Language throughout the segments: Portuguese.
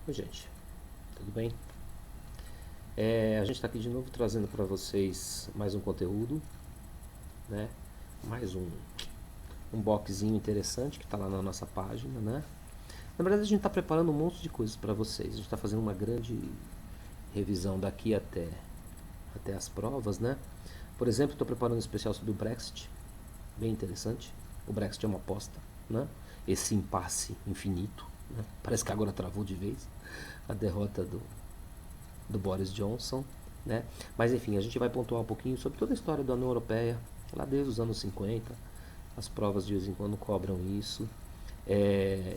Oi, gente, tudo bem? A gente está aqui de novo trazendo para vocês mais um conteúdo, né? Mais um boxzinho interessante que está lá na nossa página, né? Na verdade, a gente está preparando um monte de coisas para vocês. A gente está fazendo uma grande revisão daqui até as provas, né? Por exemplo, estou preparando um especial sobre o Brexit, bem interessante. O Brexit é uma aposta, né? Esse impasse infinito, né? Parece que agora travou de vez a derrota do Boris Johnson, né? Mas enfim, a gente vai pontuar um pouquinho sobre toda a história da União Europeia, lá desde os anos 50. As provas de vez em quando cobram isso.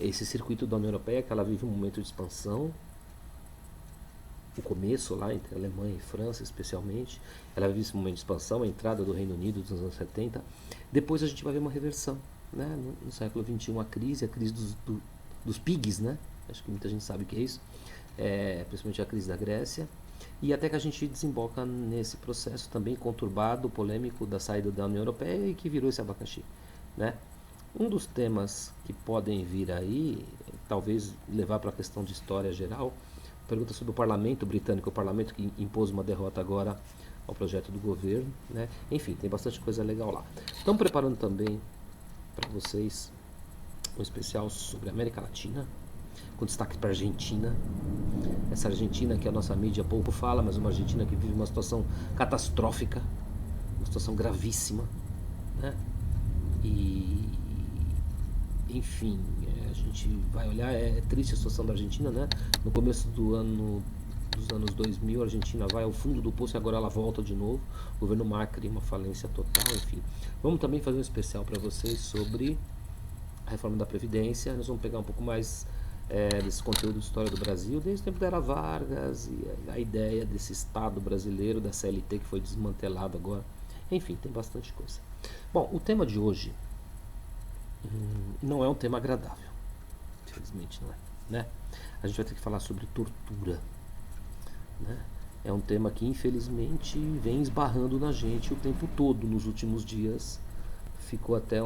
Esse circuito da União Europeia, que ela vive um momento de expansão, o começo lá entre Alemanha e França especialmente, ela vive esse momento de expansão, a entrada do Reino Unido dos anos 70. Depois a gente vai ver uma reversão, né? No século XXI, a crise dos PIGs, né? Acho que muita gente sabe o que é isso, principalmente a crise da Grécia, e até que a gente desemboca nesse processo também conturbado, polêmico da saída da União Europeia e que virou esse abacaxi, né? Um dos temas que podem vir aí, talvez levar para a questão de história geral, pergunta sobre o parlamento britânico, o parlamento que impôs uma derrota agora ao projeto do governo, né? Enfim, tem bastante coisa legal lá. Estamos preparando também para vocês um especial sobre a América Latina, com destaque para a Argentina. Essa Argentina que a nossa mídia pouco fala, mas uma Argentina que vive uma situação catastrófica, uma situação gravíssima, né? E, enfim, a gente vai olhar, é triste a situação da Argentina, né? No começo dos anos 2000, a Argentina vai ao fundo do poço e agora ela volta de novo. O governo Macri, uma falência total, enfim. Vamos também fazer um especial para vocês sobre a reforma da Previdência. Nós vamos pegar um pouco mais desse conteúdo de história do Brasil, desde o tempo da Era Vargas e a ideia desse Estado brasileiro, da CLT que foi desmantelado agora. Enfim, tem bastante coisa. Bom, o tema de hoje não é um tema agradável, infelizmente não é, né? A gente vai ter que falar sobre tortura, né? É um tema que infelizmente vem esbarrando na gente o tempo todo nos últimos dias, ficou até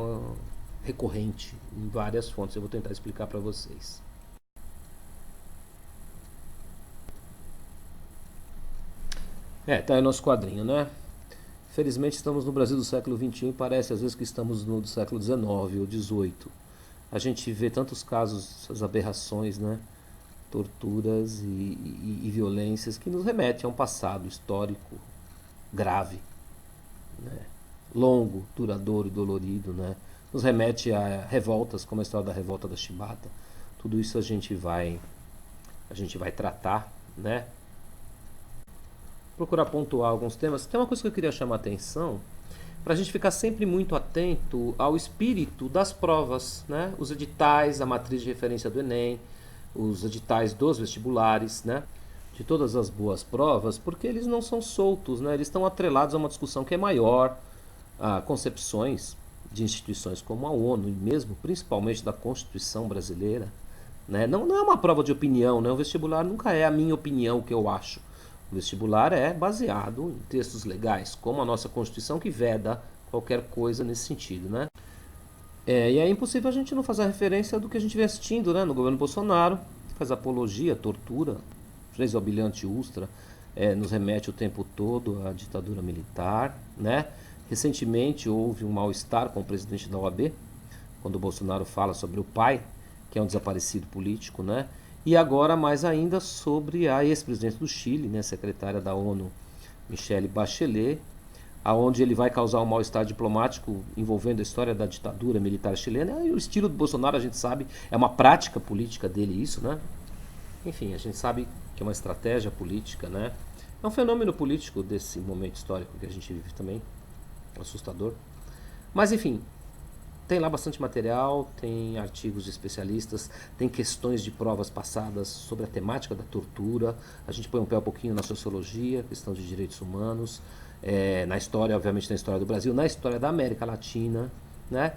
recorrente em várias fontes. Eu vou tentar explicar para vocês. Tá aí o nosso quadrinho, né? Felizmente estamos no Brasil do século XXI e parece às vezes que estamos no do século XIX ou XVIII. A gente vê tantos casos, essas aberrações, né? Torturas e violências que nos remetem a um passado histórico grave, né? Longo, duradouro e dolorido, né? Nos remete a revoltas, como a história da revolta da Chibata. Tudo isso a gente vai tratar, né? Procurar pontuar alguns temas. Tem uma coisa que eu queria chamar a atenção, para a gente ficar sempre muito atento ao espírito das provas, né? Os editais, a matriz de referência do Enem, os editais dos vestibulares, né? De todas as boas provas, porque eles não são soltos, né? Eles estão atrelados a uma discussão que é maior, a concepções de instituições como a ONU e mesmo, principalmente da Constituição brasileira, né? Não é uma prova de opinião, né? O vestibular nunca é a minha opinião, o que eu acho. O vestibular é baseado em textos legais, como a nossa Constituição, que veda qualquer coisa nesse sentido, né? E é impossível a gente não fazer referência do que a gente vem assistindo, né? No governo Bolsonaro, que faz apologia, tortura, fez Albilhante Ustra, nos remete o tempo todo à ditadura militar, né? Recentemente houve um mal-estar com o presidente da OAB, quando o Bolsonaro fala sobre o pai, que é um desaparecido político, né? E agora mais ainda sobre a ex-presidente do Chile, né, secretária da ONU, Michelle Bachelet, aonde ele vai causar um mal-estar diplomático envolvendo a história da ditadura militar chilena. E o estilo do Bolsonaro, a gente sabe, é uma prática política dele isso, né? Enfim, a gente sabe que é uma estratégia política, né? É um fenômeno político desse momento histórico que a gente vive também, assustador. Mas enfim, tem lá bastante material, tem artigos de especialistas, tem questões de provas passadas sobre a temática da tortura. A gente põe um pé um pouquinho na sociologia, questão de direitos humanos, na história, obviamente na história do Brasil, na história da América Latina, né?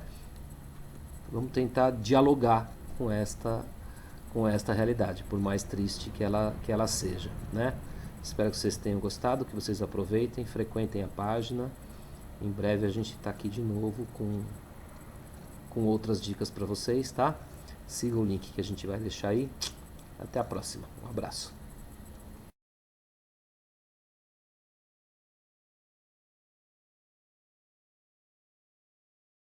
Vamos tentar dialogar com esta realidade, por mais triste que ela seja, né? Espero que vocês tenham gostado, que vocês aproveitem, frequentem a página. Em breve a gente está aqui de novo com outras dicas para vocês, tá? Siga o link que a gente vai deixar aí. Até a próxima. Um abraço.